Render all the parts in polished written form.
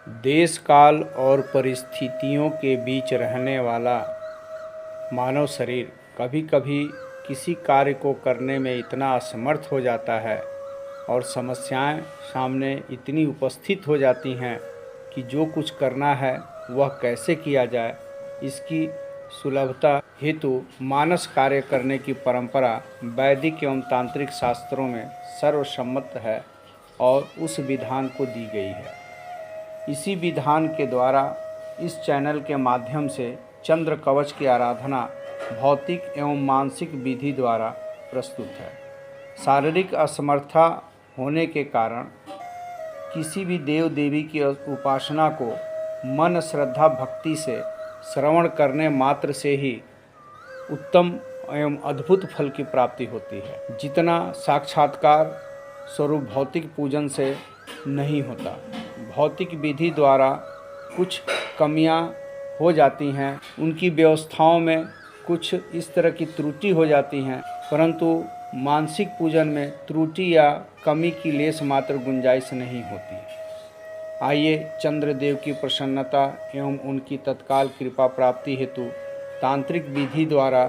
देश काल और परिस्थितियों के बीच रहने वाला मानव शरीर कभी कभी किसी कार्य को करने में इतना असमर्थ हो जाता है और समस्याएं सामने इतनी उपस्थित हो जाती हैं कि जो कुछ करना है वह कैसे किया जाए, इसकी सुलभता हेतु मानस कार्य करने की परंपरा वैदिक एवं तांत्रिक शास्त्रों में सर्वसम्मत है और उस विधान को दी गई है। इसी विधान के द्वारा इस चैनल के माध्यम से चंद्र कवच की आराधना भौतिक एवं मानसिक विधि द्वारा प्रस्तुत है। शारीरिक असमर्थता होने के कारण किसी भी देव देवी की उपासना को मन श्रद्धा भक्ति से श्रवण करने मात्र से ही उत्तम एवं अद्भुत फल की प्राप्ति होती है, जितना साक्षात्कार स्वरूप भौतिक पूजन से नहीं होता। भौतिक विधि द्वारा कुछ कमियां हो जाती हैं, उनकी व्यवस्थाओं में कुछ इस तरह की त्रुटि हो जाती हैं, परंतु मानसिक पूजन में त्रुटि या कमी की लेश मात्र गुंजाइश नहीं होती। आइए चंद्रदेव की प्रसन्नता एवं उनकी तत्काल कृपा प्राप्ति हेतु तांत्रिक विधि द्वारा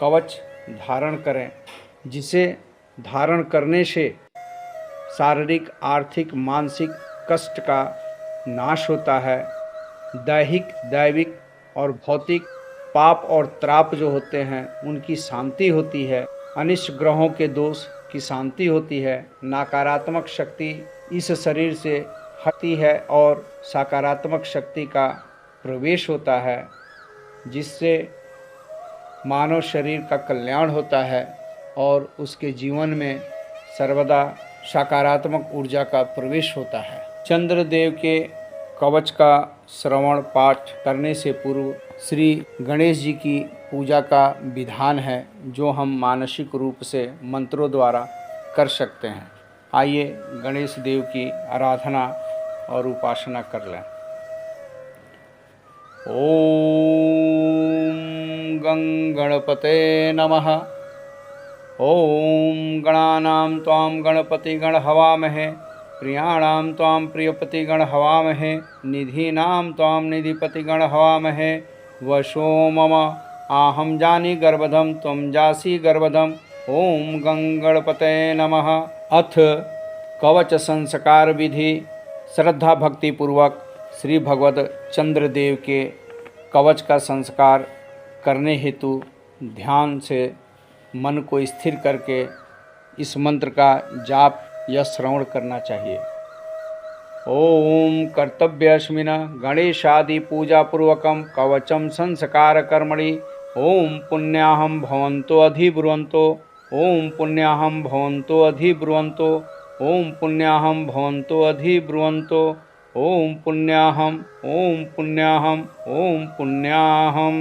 कवच धारण करें, जिसे धारण करने से शारीरिक आर्थिक मानसिक कष्ट का नाश होता है। दैहिक दैविक और भौतिक पाप और त्राप जो होते हैं उनकी शांति होती है। अनिष्ट ग्रहों के दोष की शांति होती है। नकारात्मक शक्ति इस शरीर से हटती है और सकारात्मक शक्ति का प्रवेश होता है, जिससे मानव शरीर का कल्याण होता है और उसके जीवन में सर्वदा सकारात्मक ऊर्जा का प्रवेश होता है। चंद्रदेव के कवच का श्रवण पाठ करने से पूर्व श्री गणेश जी की पूजा का विधान है, जो हम मानसिक रूप से मंत्रों द्वारा कर सकते हैं। आइए गणेश देव की आराधना और उपासना कर लें। ओम गणपते नमः। ओम गणानां त्वां गणपतिगण हवामहे, प्रियाणां त्वां प्रियपतिगण हवामहे, निधीनां त्वां निधिपतिगण हवामहे। वशो मम आहं जानी गर्भधं त्वं जासि गर्भधम्। ओम गणपते नमः। अथ कवच संस्कार विधि। श्रद्धा भक्ति पूर्वक श्री भगवत चंद्रदेव के कवच का संस्कार करने हेतु ध्यान से मन को स्थिर करके इस मंत्र का जाप या श्रवण करना चाहिए। ओम कर्तव्यस्मिन् गणेशादि पूजा पूर्वकं कवचम संस्कार कर्मणि। ओम पुण्याहं भवन्तो अधिब्रुवन्तो। ओम पुण्याहं भवन्तो अधिब्रुवन्तो। ओम पुण्याहं भवन्तो अधिब्रुवन्तो। ओम पुण्याहं ओम पुण्याहं ओम पुण्याहं।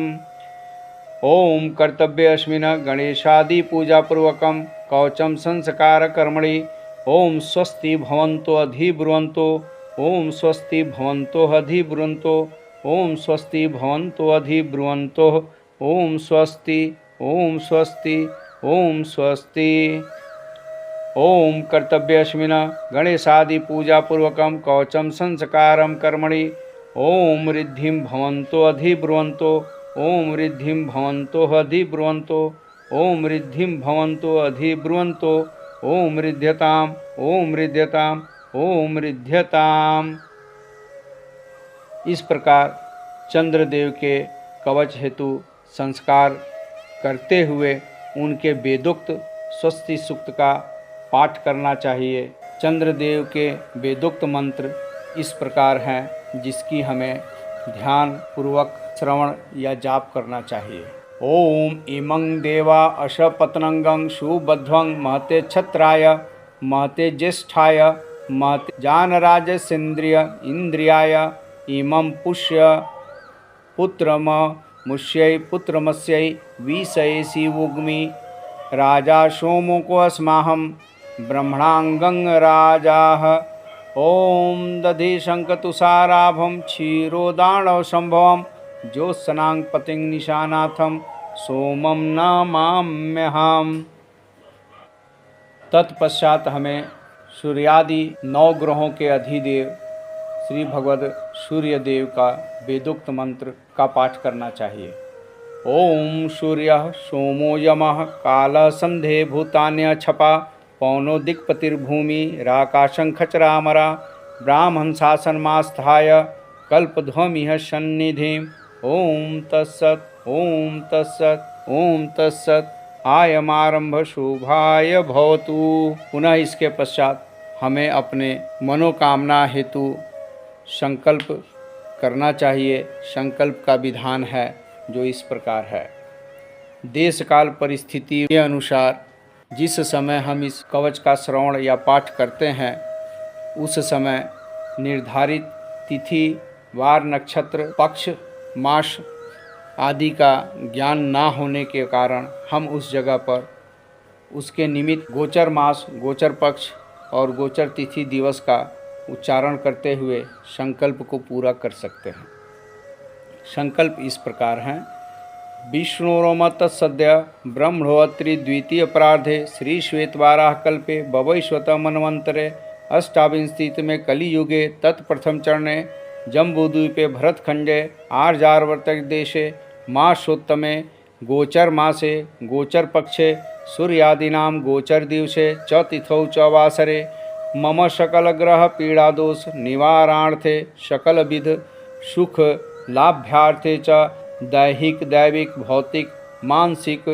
ओम कर्तव्यस्मिन् गणेशादि पूजा पूर्वकं कवचम संस्कार कर्मणि। ओम स्वस्ति भवन्तो अधिब्रुवन्तो। ओम स्वस्ति भवन्तो अधिब्रुवन्तो। ओम स्वस्ति भवन्तो अधिब्रुवन्तो। ओम स्वस्ति ओम स्वस्ति ओम स्वस्ति। ओम कर्तव्यस्मिन् गणेशादि पूजा पूर्वकं कवचम संस्कारं कर्मणि। ओम रिद्धिं भवन्तो अधिब्रुवन्तो। ओम रिद्धिं भवन्तो अधिब्रुवन्तो। ओम रिद्धिं भवन्तो अधिब्रुवन्तो। ओम रिध्यताम् ओम रिध्यताम् ओम रिध्यताम्। इस प्रकार चंद्रदेव के कवच हेतु संस्कार करते हुए उनके वेदोक्त स्वस्ति सूक्त का पाठ करना चाहिए। चंद्रदेव के वेदोक्त मंत्र इस प्रकार हैं, जिसकी हमें ध्यान पूर्वक श्रवण या जाप करना चाहिए। ओम इमं देवा अशपत्नंगं सुबध्वं महते छत्राय महते ज्येष्ठाय महते जानराजसेन्द्रिय इंद्रियाय इमं पुष्य पुत्रम मुष्यै पुत्रमस्यै विषयेषि वुग्मि राजा सोमको अस्माहं ब्रह्मणांगं राजाः। ओम दधि शंखतुषाराभं क्षीरोदानव संभवं ज्योत्सनां पतिं निशानाथं सोमं नमाम्यहम्। तत्पश्चात हमें सूर्यादि 9 ग्रहों के अधिदेव श्री भगवद सूर्य देव का वेदोक्त मंत्र का पाठ करना चाहिए। ओम सूर्यः सोमो यमः कालः संधे भूतान्य छपा पौनो दिक्पतिर्भूमि राकाशं खचरामरा ब्राह्मण शासनमास्थाय कल्पध्वमिह सन्निधिम्। ओम तत्सत् ओम तत्सत् ओम तत्सत् आयमारंभ शुभाय भवतु। पुनः इसके पश्चात हमें अपने मनोकामना हेतु संकल्प करना चाहिए। संकल्प का विधान है जो इस प्रकार है। देश काल परिस्थिति के अनुसार जिस समय हम इस कवच का श्रवण या पाठ करते हैं उस समय निर्धारित तिथि, वार, नक्षत्र, पक्ष, मास आदि का ज्ञान ना होने के कारण हम उस जगह पर उसके निमित्त गोचर मास, गोचर पक्ष और गोचर तिथि दिवस का उच्चारण करते हुए संकल्प को पूरा कर सकते हैं। संकल्प इस प्रकार हैं। विष्णुरोमत सद्य ब्रह्मोत्तरी द्वितीय प्रार्धे श्री श्वेतवाराह कल्पे ववैश्वत मनवंतरे अष्टाविंशतितमे कलियुगे तत्प्रथम चरणे जम्बूद्वीपे भरतखंडे आर्यावर्तक देशे मासोत्तमे गोचर मासे गोचर पक्षे सूर्यादीनां गोचर दिवसे च तिथौ च वासरे मम सकल ग्रह पीड़ादोष निवारणार्थे सकलविध सुख लाभ्यार्थे च दैहिक दैविक भौतिक मानसिक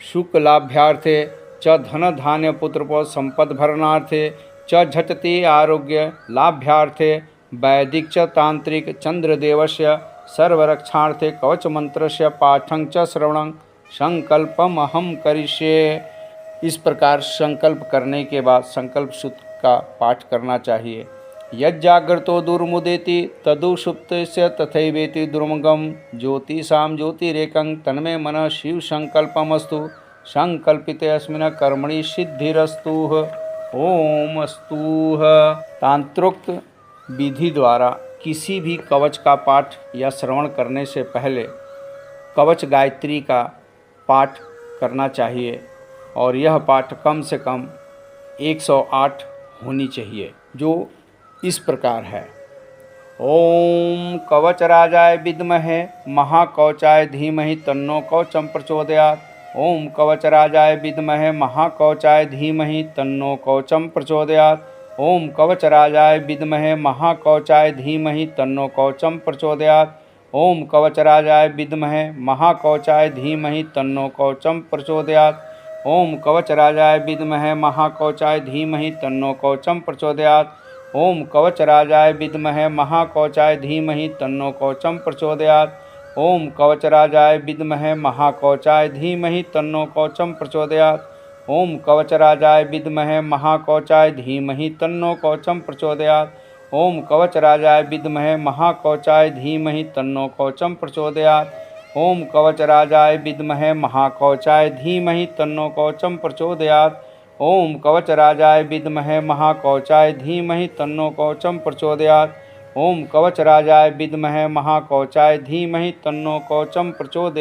सुख लाभ्यार्थे च धन धान्य पुत्र संपद भरणार्थे च झटति आरोग्य लाभ्यार्थे वैदिक च तांत्रिक चंद्रदेवस्य सर्वरक्षार्थे कवच मंत्रस्य पाठं च श्रवणं संकल्पम अहम करिष्ये। इस प्रकार संकल्प करने के बाद संकल्प सूत्र का पाठ करना चाहिए। यज्जाग्रतो दुर्मुदेति तदुषुप्तस्य तथैवेति दुर्मगम ज्योतिषां ज्योतिरेकं तन्मे मनः शिव संकल्पमस्तु संकल्पिते अस्मिन् कर्मणि सिद्धिरस्तुः। ओम अस्तुः। तांत्रोक्त विधि द्वारा किसी भी कवच का पाठ या श्रवण करने से पहले कवच गायत्री का पाठ करना चाहिए और यह पाठ कम से कम 108 होनी चाहिए, जो इस प्रकार है। ओम कवचराजाय विद्महे महाकवचाय धीमहि तन्नो कवचम प्रचोदयात्। ओम कवचराजाय विद्महे महाकवचाय धीमहि तन्नो कवचम प्रचोदयात्। ओम कवचराजाय विद्महे महाकवचाय धीमहि तन्नो कवचम प्रचोदयात्। ओम कवचराजाय विद्महे महाकवचाय धीमहि तन्नो कवचम प्रचोदयात्। ओम कवचराजाय विद्महे महाकवचाय धीमहि तन्नो कवचम प्रचोदयात्। ओम कवचराजाय विद्महे महाकवचाय धीमहि तन्नो कवचम प्रचोदयात्। ओम कवचराजाय विद्महे महाकवचाय धीमहि तन्नो कवचम प्रचोदयात्। ओम कवचराजाय विद्महे महाकवचाय धीमहि तन्नो कवचम प्रचोदयात्। ओम कवचराजाय विद्महे महाकवचाय धीमहि तन्नो कवचम प्रचोदयात्। ओम कवचराजाय विद्महे महाकवचाय धीमहि तन्नो कवचम प्रचोदयात्। ओम कवचराजाय विद्महे महाकवचाय धीमहि तन्नो कवचम प्रचोदयात्। ओम कवचराजाय विद्महे महाकवचाय धीमहि तन्नो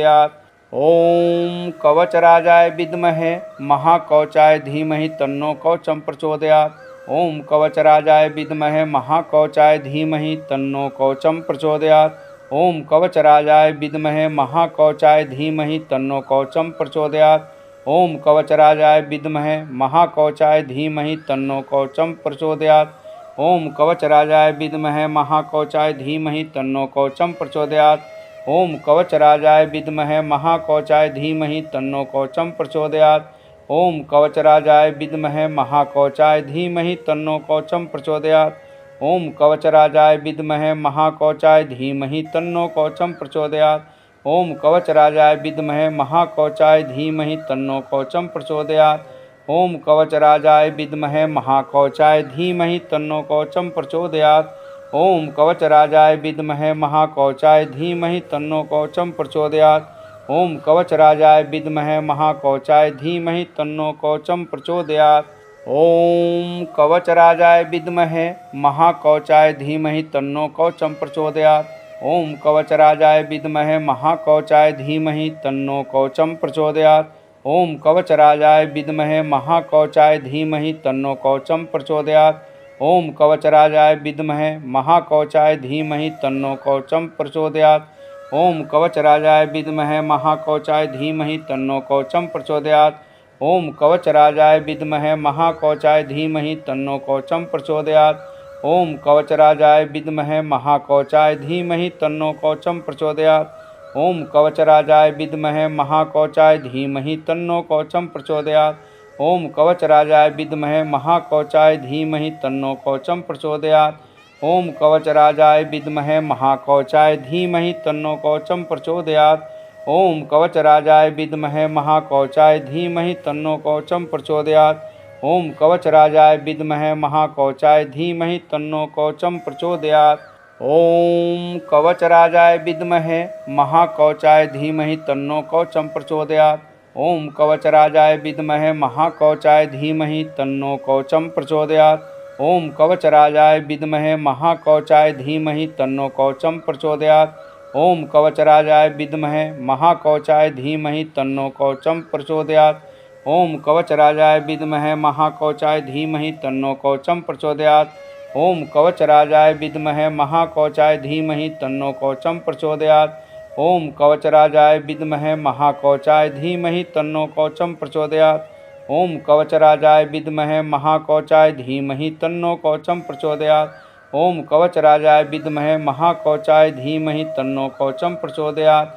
कवचम प्रचोदयात्। ओम कवचराजाय विद्महे महाकवचाय धीमहि तन्नो कवचम प्रचोदयात्। ओम कवचराजाय विद्महे महाकवचाय धीमहि तन्नो कवचम प्रचोदयात्। ओम कवचराजाय विद्महे महाकवचाय धीमहि तन्नो कवचम प्रचोदयात्। ओम कवचराजाय विद्महे महाकवचाय धीमहि तन्नो कवचम प्रचोदयात्। ओम कवचराजाय विद्महे महाकवचाय धीमहि तन्नो कवचम प्रचोदयात्। ओम कवचराजाय विद्महे महाकवचाय धीमहि तन्नो कवचम प्रचोदयात्। ओम कवचराजाय विद्महे महाकवचाय धीमहि तन्नो कवचम प्रचोदयात्। ओम कवचराजाय विद्महे महाकवचाय धीमहि तन्नो कवचम प्रचोदयात्। ओम कवचराजाय विद्महे महाकवचाय धीमहि तन्नो कवचम प्रचोदयात्। ओम कवचराजाय विद्महे महाकवचाय धीमहि तन्नो कवचम प्रचोदयात्। ओम कवचराजाय विद्महे महाकवचाय धीमहि तन्नो कवचम प्रचोदयात्। ओम कवचराजाय विद्महे महाकवचाय धीमहि तन्नो कवचम प्रचोदयात्। ओम कवचराजाय विद्महे महाकवचाय धीमहि तन्नो कवचम प्रचोदयात्। ओम कवचराजाय विद्महे महाकवचाय धीमहि तन्नो कवचम प्रचोदयात्। ओम कवचराजाय विद्महे महाकवचाय धीमहि तन्नो कवचम प्रचोदयात्। ओम कवचराजाय विद्महे महाकवचाय धीमहि तन्नो कवचम प्रचोदयात्। ओम कवचराजाय विद्महे महाकवचाय धीमहि तन्नो कवचम प्रचोदयात्। ओम कवचराजाय विद्महे महाकवचाय धीमहि तन्नो कवचम प्रचोदयात्। ओम कवचराजाय विद्महे महाकवचाय धीमहि तन्नो कवचम प्रचोदयात्। ओम कवचराजाय विद्महे महाकवचाय धीमहि तन्नो कवचम प्रचोदयात्। ओम कवचराजाय विद्महे महाकवचाय धीमहि तन्नो कवचम प्रचोदयात्। ओम कवचराजाय विद्महे महाकवचाय धीमहि तन्नो कवचम प्रचोदयात्। ओम कवचराजाय विद्महे महाकवचाय धीमहि तन्नो कवचम प्रचोदयात्। ओम कवचराजाय विद्महे महाकवचाय धीमहि तन्नो कवचम प्रचोदयात्। ओम कवचराजाय विद्महे महाकवचाय धीमहि तन्नो कवचम प्रचोदयात्। ओम कवचराजाय विद्महे महाकवचाय धीमहि तन्नो कवचम प्रचोदयात्। ओम कवचराजाय विद्महे महाकवचाय धीमहि तन्नो कवचम प्रचोदयात्। ओम कवचराजाय विद्महे महाकवचाय धीमहि तन्नो कवचम प्रचोदयात्। ओम कवचराजाय विद्महे महाकवचाय धीमहि तन्नो कवचम प्रचोदयात्। ओम कवचराजाय विद्महे महाकवचाय धीमहि तन्नो कवचम प्रचोदयात्। ओम कवचराजाय विद्महे महाकवचाय धीमहि तन्नो कवचम प्रचोदयात्। ओम कवचराजाय विद्महे महाकवचाय धीमहि तन्नो कवचम प्रचोदयात्। ओम कवचराजाय विद्महे महाकवचाय धीमहि तन्नो कवचम प्रचोदयात्। ओम कवचराजाय विद्महे महाकवचाय धीमहि तन्नो कवचम प्रचोदयात्।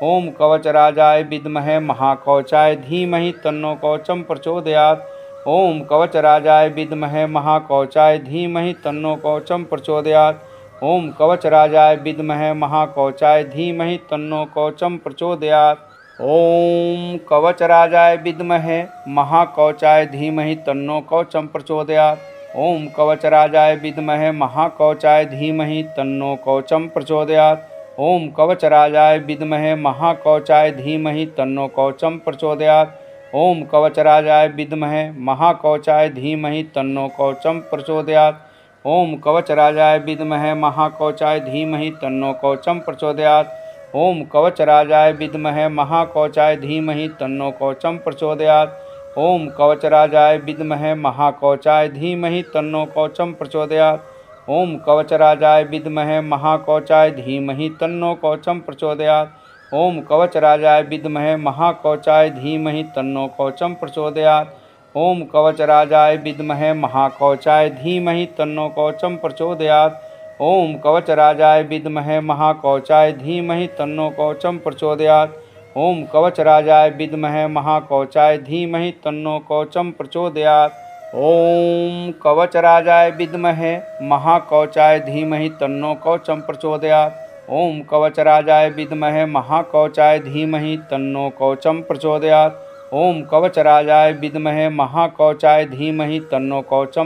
ओम कवचराजाय विद्महे महाकवचाय धीमहि तन्नो कवचम प्रचोदयात्। ओम कवचराजाय विद्महे महाकवचाय धीमहि तन्नो कवचम प्रचोदयात्। ओम कवचराजाय विद्महे महाकवचाय धीमहि तन्नो कवचम प्रचोदयात्। ओम कवचराजाय विद्महे महाकवचाय धीमहि तन्नो कवचम प्रचोदयात्। ओम कवचराजाय विद्महे महाकवचाय धीमहि तन्नो कवचम प्रचोदयात्। ओम कवचराजाय विद्महे महाकवचाय धीमहि तन्नो कवचम प्रचोदयात्। ओम कवचराजाय विद्महे महाकवचाय धीमहि तन्नो कवचम प्रचोदयात्। ओम कवचराजाय विद्महे महाकवचाय धीमहि तन्नो कवचम प्रचोदयात्। ओम कवचराजाय विद्महे महाकवचाय धीमहि तन्नो कवचम प्रचोदयात्। ओम कवचराजाय विद्महे महाकवचाय धीमहि तन्नो कवचम प्रचोदयात्। ओम कवचराजाय विद्महे महाकवचाय धीमहि तन्नो कवचम प्रचोदयात्। ओम कवचराजाय विद्महे महाकवचाय धीमहि तन्नो कवचम प्रचोदयात्। ओम कवचराजाय विद्महे महाकवचाय धीमहि तन्नो कवचम प्रचोदयात्। ओम कवचराजाय विद्महे महाकवचाय धीमहि तन्नो कवचम प्रचोदयात्। ओम कवचराजाय विद्महे महाकवचाय धीमहि तन्नो कवचम प्रचोदयात्। ओम कवचराजाय विद्महे महाकवचाय धीमहि तन्नो कवचम प्रचोदयात्। ओम कवचराजाय विद्महे महाकवचाय धीमहि तन्नो कवचम प्रचोदयात्। ओम कवचराजाय विद्महे महाकवचाय धीमहि तन्नो कवचम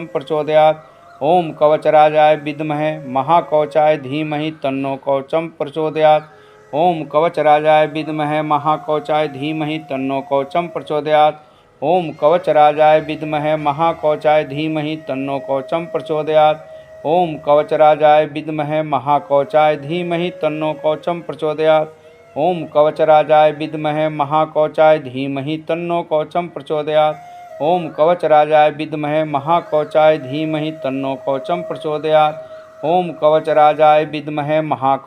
प्रचोदयात्। ओम कवचराजाय विद्महे महाकवचाय धीमहि तन्नो कवचम प्रचोदयात्। ओम कवचराजाय विद्महे महाकवचाय धीमहि तन्नो कवचम प्रचोदयात्। ओम कवचराजाय विद्महे महाकवचाय धीमहि तन्नो कवचम प्रचोदयात्। ओम कवचराजाय विद्महे महाकवचाय धीमहि तन्नो कवचम प्रचोदयात्। ओम कवचराजाय विद्महे महाकवचाय धीमहि तन्नो कवचम प्रचोदयात्। ओम कवचराजाय विद्महे महाकवचाय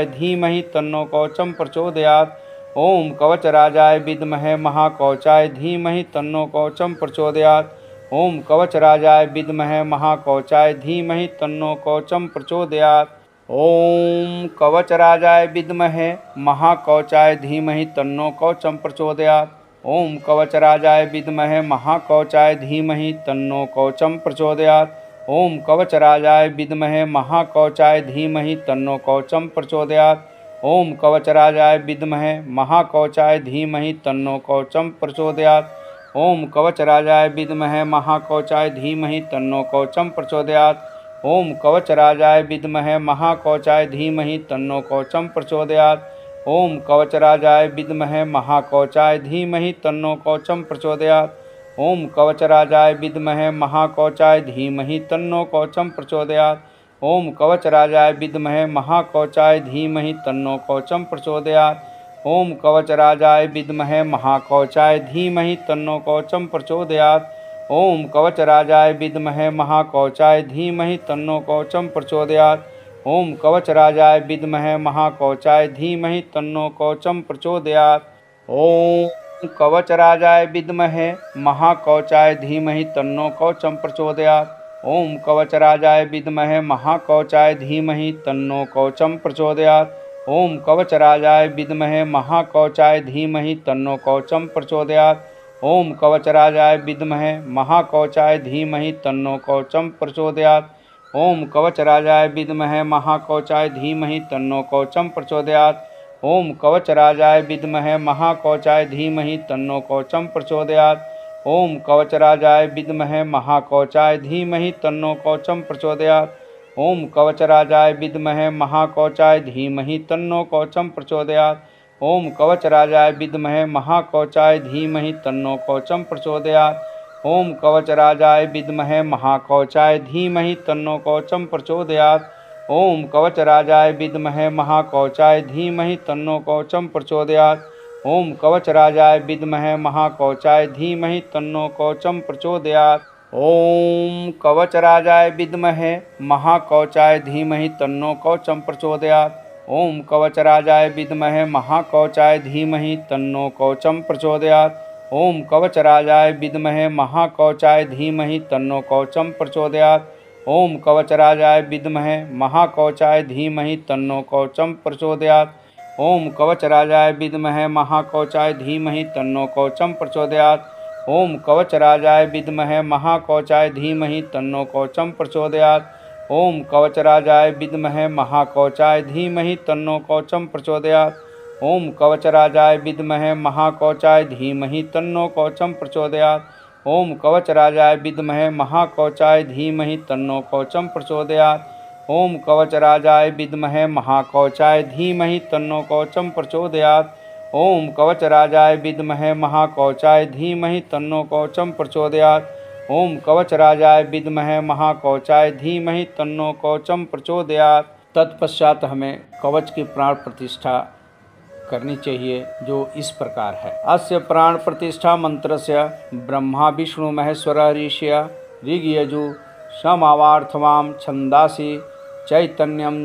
धीमहि तन्नो कवचम प्रचोदयात्। ओम कवचराजाय विद्महे महाकवचाय धीमहि तन्नो कवचम प्रचोदयात्। ओम कवचराजाय विद्महे महाकवचाय धीमहि तन्नो कवचम प्रचोदयात्। ओम कवचराजाय विद्महे महाकवचाय धीमहि तन्नो कवचम प्रचोदयात्। ओम कवचराजाय विद्महे महाकवचाय धीमहि तन्नो कवचम प्रचोदयात्। ओम कवचराजाय विद्महे महाकवचाय धीमहि तन्नो कवचम प्रचोदयात्। ओम कवचराजाय विद्महे महाकवचाय धीमहि तन्नो कवचम प्रचोदयात्। ओम कवचराजाय विद्महे महाकवचाय धीमहि तन्नो कवचम प्रचोदयात्। ओम कवचराजाय विद्महे महाकवचाय धीमहि तन्नो कवचम प्रचोदयात्। ओम कवचराजाय विद्महे महाकवचाय धीमहि तन्नो कवचम प्रचोदयात्। ओम कवचराजाय विद्महे महाकवचाय धीमहि तन्नो कवचम प्रचोदयात्। ओम कवचराजाय विद्महे महाकवचाय धीमहि तन्नो कवचम प्रचोदयात्। ओम कवचराजाय विद्महे महाकवचाय धीमहि तन्नो कवचम प्रचोदयात्। ओम कवचराजाय विद्महे महाकवचाय धीमहि तन्नो कवचम प्रचोदयात्। ओम कवचराजाय विद्महे महाकवचाय धीमहि तन्नो कवचम प्रचोदयात्। ओम कवचराजाय विद्महे महाकवचाय धीमहि तन्नो कवचम प्रचोदयात्। ओम कवचराजाय विद्महे महाकवचाय धीमहि तन्नो कवचम प्रचोदयात्। ओम कवचराजाय विद्महे महाकवचाय धीमहि तन्नो कवचम प्रचोदयात्। ओम कवचराजाय विद्महे महाकवचाय धीमहि तन्नो कवचम प्रचोदयात्। ओम कवचराजाय विद्महे महाकवचाय धीमहि तन्नो कवचम प्रचोदयात्। ओम कवचराजाय विद्महे महाकवचाय धीमहि तन्नो कवचम प्रचोदयात्। ओम कवचराजाय विद्महे महाकवचाय धीमहि तन्नो कवचम प्रचोदयात्। ओम कवचराजाय विद्महे महाकवचाय धीमहि तन्नो कवचम प्रचोदयात्। ओम कवचराजाय विद्महे महाकवचाय धीमहि तन्नो कवचम प्रचोदयात्। ओम कवचराजाय विद्महे महाकवचाय धीमहि तन्नो कवचम प्रचोदयात्। ओम कवचराजाय विद्महे महाकवचाय धीमहि तन्नो कवचम प्रचोदयात्। ओम कवचराजाय विद्महे महाकवचाय धीमहि तन्नो कवचम प्रचोदयात्। ओम कवचराजाय विद्महे महाकवचाय धीमहि तन्नो कवचम प्रचोदयात्। ओम कवचराजाय विद्महे महाकवचाय धीमहि तन्नो कवचम प्रचोदयात्। ओम कवचराजाय विद्महे महाकवचाय धीमहि तन्नो कवचम प्रचोदयात्। ओम कवचराजाय विद्महे महाकवचाय धीमहि तन्नो कवचम प्रचोदयात्। ओम कवचराजाय विद्महे महाकवचाय धीमहि तन्नो कवचम प्रचोदयात्। ओम कवचराजाय विद्महे महाकवचाय धीमहि तन्नो कवचम प्रचोदयात्। ओम कवचराजाय विद्महे महाकवचाय धीमहि तन्नो कवचम प्रचोदयात्। ओम कवचराजाय विद्महे महाकवचाय धीमहि तन्नो कवचम प्रचोदयात्। ओम कवचराजाय विद्महे महाकवचाय धीमहि तन्नो कवचम प्रचोदयात्। ओम कवचराजाय विद्महे महाकवचाय धीमहि तन्नो कवचम प्रचोदयात्। ओम कवचराजाय विद्महे महाकवचाय धीमहि तन्नो कवचम प्रचोदयात्। ओम कवचराजाय विद्महे महाकवचाय धीमहि तन्नो कवचम प्रचोदयात्। तत्पश्चात हमें कवच की प्राण प्रतिष्ठा करनी चाहिए, जो इस प्रकार है। अस्य प्राण प्रतिष्ठा मंत्रस्य ब्रह्मा विष्णु महेश्वर ऋषय ऋग्यजु समावार्थवाम छंदासि चैतन्यम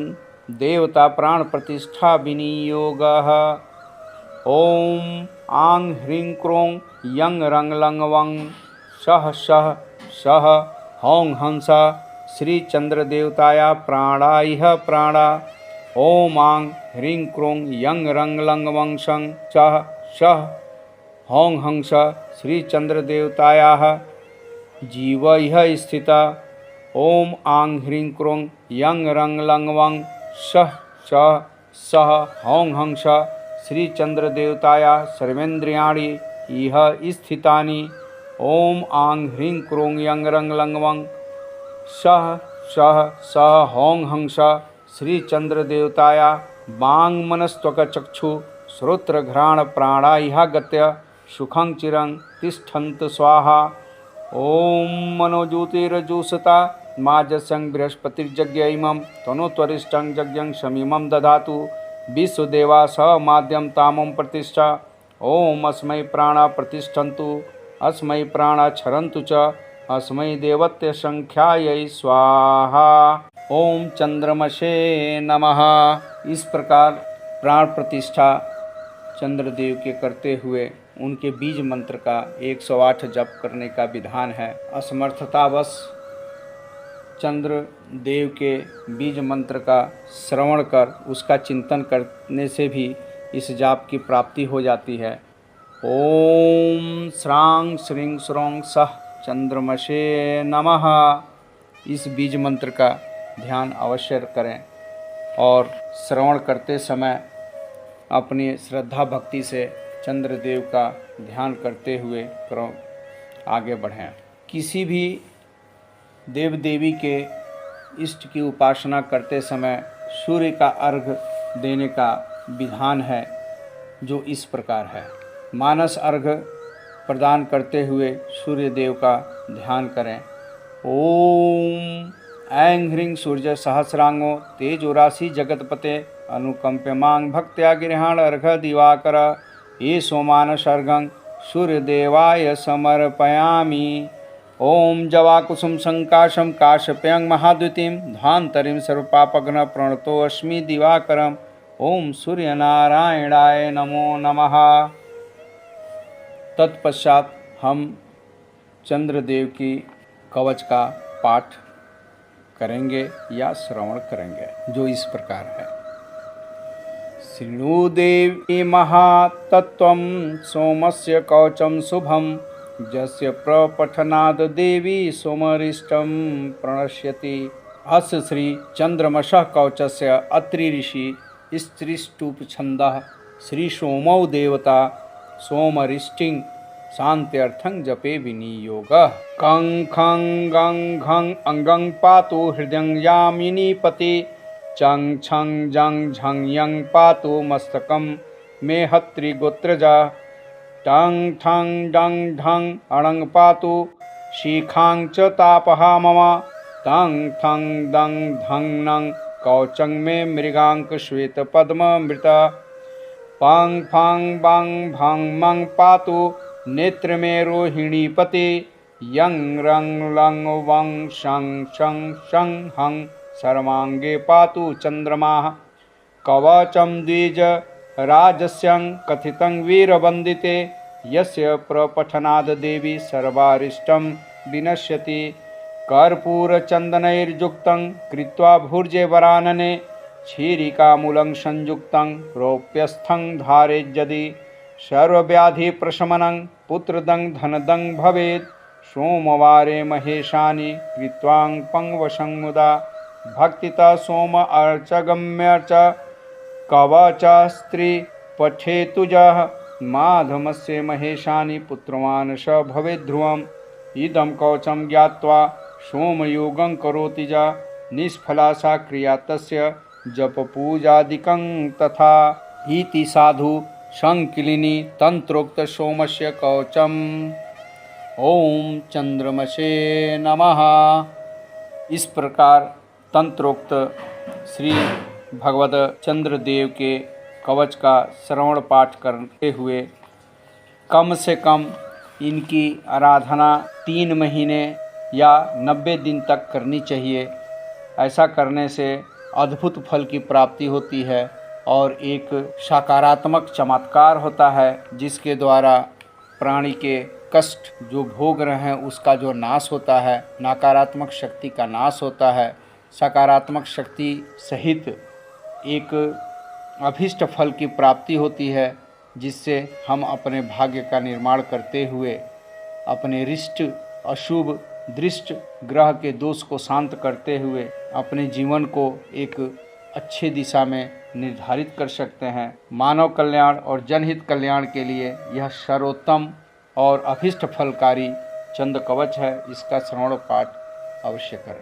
देवता प्राण प्रतिष्ठा विनियोगः। ओम आंग ह्रीं क्रों यंग रंग लंग वंग सह सह सह हौं हंस श्री चंद्र देवताया प्राणा इह प्राणा। ओम आंग ह्रीं क्रों यंग रंग लंग वंग शं सह सह हौं हंस श्री चंद्र देवताया जीव इह स्थिता। ओम आंग ह्रीं क्रों यंग रंग लंग वंग सह सह सह हौं हंस श्री चंद्र देवताया सर्वेन्द्रियाणि इह स्थितानि। ओम आंग ह्रीं क्रों यंग रंग लंग वंग सह सह सह हौं हंस श्री चंद्र देवताया वांग मनस्त्वक चक्षु श्रोत्र घ्राण प्राणा इह गत्य सुखं चिरं तिष्ठन्त स्वाहा। ओम मनोज्योतिरजुषता माजस्यं बृहस्पतिर्यज्ञ इमं तनोत्वरिष्ठं यज्ञं शमीमं दधातु विश्वदेवा स माद्यं तामं प्रतिष्ठा। ओम अस्मै प्राणा प्रतिष्ठन्तु अस्मै प्राणा क्षरन्तु च अस्मै देवत्य संख्यायै स्वाहा। ओम चंद्रमसे नमः। इस प्रकार प्राण प्रतिष्ठा चंद्रदेव के करते हुए उनके बीज मंत्र का 108 जप करने का विधान है। असमर्थतावश चंद्र देव के बीज मंत्र का श्रवण कर उसका चिंतन करने से भी इस जाप की प्राप्ति हो जाती है। ओम श्रांग श्रीं श्रों सह चंद्रमसे नमः। इस बीज मंत्र का ध्यान अवश्य करें और श्रवण करते समय अपनी श्रद्धा भक्ति से चंद्रदेव का ध्यान करते हुए आगे बढ़ें। किसी भी देव देवी के इष्ट की उपासना करते समय सूर्य का अर्घ देने का विधान है, जो इस प्रकार है। मानस अर्घ प्रदान करते हुए सूर्य देव का ध्यान करें। ओम ऐं ह्रीं सूर्य सहस्रांगो तेजोराशि जगतपते अनुकंप्यमां भक्त्या गृहाण अर्घ दिवाकर ये सोमान सर्गं सूर्यदेवाय समर्पयामि। ओम जवाकुसुम संकाशम काश्यप्यं महाद्युतिम ध्वांतरिम सर्वपापघ्न प्रणतो अस्मि दिवाकरम। ओम सूर्यनारायणाय नमो नमः। तत्पश्चात हम चंद्रदेव की कवच का पाठ करेंगे या श्रवण करेंगे, जो इस प्रकार है। शृणु देवी महातत्त्वं सोमस्य कवचं शुभं जस्य प्रपठनाद देवी सोमरिष्टं प्रणश्यति। अस्य श्री चंद्रमसः कवचस्य अत्रि ऋषि स्त्रीष्टुप छंदः श्री सोमौ देवता सोमरिष्टिं शान्त्यर्थं जपे विनियोगः। कं खं गं घं अंगं पातु हृदयं यामिनी पति। चं छं जं झं यं पातु मस्तकं मे हत्रिगोत्रजा। टं ठं डं ढं अणं पातु शिखां च तापहा मम। तं ठं दं धं नं कवचं मे मृगांक श्वेतपद्ममृता। पं फं बं भं मं पातु नेत्र में रोहिणीपति। यं रं लं वं शं शं शं हं सर्वांगे पातु चंद्रमाः। कवचं द्विज राजस्यं कथितं वीरवन्दिते। यस्य प्रपठनाद देवी सर्वारिष्टं विनश्यति। कर्पूरचन्दनैर्युक्तं कृत्वा भुर्जे वरानने। क्षीरिकामूलं संयुक्तं रौप्यस्थं धारेज्यदि। सर्वव्याधिप्रशमनं पुत्रदं धनदं भवेत्। सोमवारे महेशानि कृत्वां पंगवशं मुदा। भक्तिता सोम अर्चगम्यर्च कवचस्त्री पठेतुजः। माधमस्य महेशानि पुत्रवान् स भवेत् ध्रुवम्। इदं कवचं ज्ञात्वा सोमयोगं करोति च निष्फला सा क्रिया तस्य जपपूजादिकं तथा। इति साधु संकिलिनी तंत्रोक्त सोमस्य कवचम्। ओम चंद्रमसे नमः। इस प्रकार तंत्रोक्त श्री भगवत चंद्रदेव के कवच का श्रवण पाठ करते हुए कम से कम इनकी आराधना 3 महीने या 90 दिन तक करनी चाहिए। ऐसा करने से अद्भुत फल की प्राप्ति होती है और एक सकारात्मक चमत्कार होता है, जिसके द्वारा प्राणी के कष्ट जो भोग रहे हैं उसका जो नाश होता है, नकारात्मक शक्ति का नाश होता है, सकारात्मक शक्ति सहित एक अभीष्ट फल की प्राप्ति होती है, जिससे हम अपने भाग्य का निर्माण करते हुए अपने रिष्ट अशुभ दृष्ट ग्रह के दोष को शांत करते हुए अपने जीवन को एक अच्छी दिशा में निर्धारित कर सकते हैं। मानव कल्याण और जनहित कल्याण के लिए यह सर्वोत्तम और अभीष्ट फलकारी चंद्र कवच है। इसका श्रवण पाठ अवश्य करें।